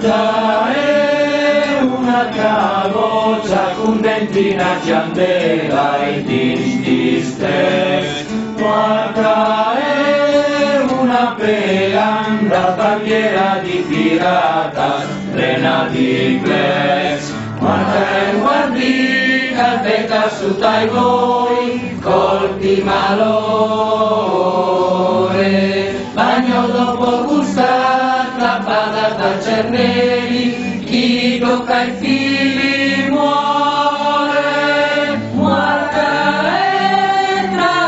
Muerta è una carrozza con dentro una candela e di stess. Muerta è una peanda, bandiera di pirata, trena di Gles. Muerta è guardica, becca su dai voi, colpi malore. Bagno dopo gustar, clappata da Cernelli, chi tocca i fili muore. Muerta è tra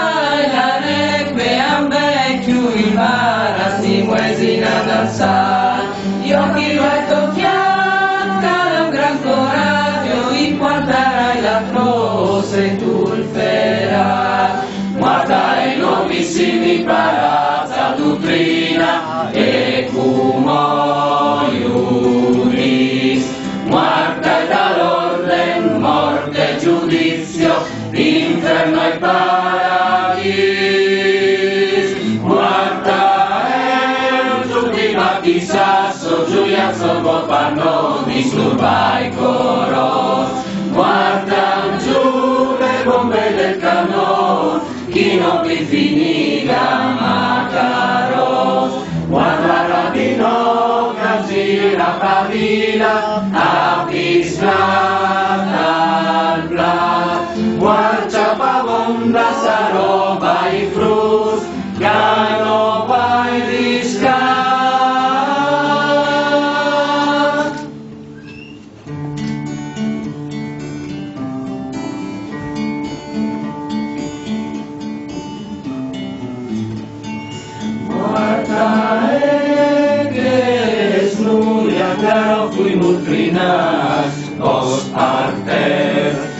la neve, a vecchio impara, si muesina a danzare. Io chi vai tocchiare, un gran coraggio, inquadrai la croce e tu il ferà. Muerta è nuovissimi palazza dottrina e como iuris. Muerta è dall'orden, morte e giudizio, inferno e paradis. Muerta è l'ultima di Sasso, Giuliazzo, Bopanno, disturba i coros. Muerta giù le bombe del canon, chi non vi finiga Macaros. Guarda Rabino, Gazira, Pavila, Apislat, Alblat. Guarda Pavonda, Saroba i Frus, Ganopa i Riscat. Muerta eres nuria, claro fuimos trinas, os partes.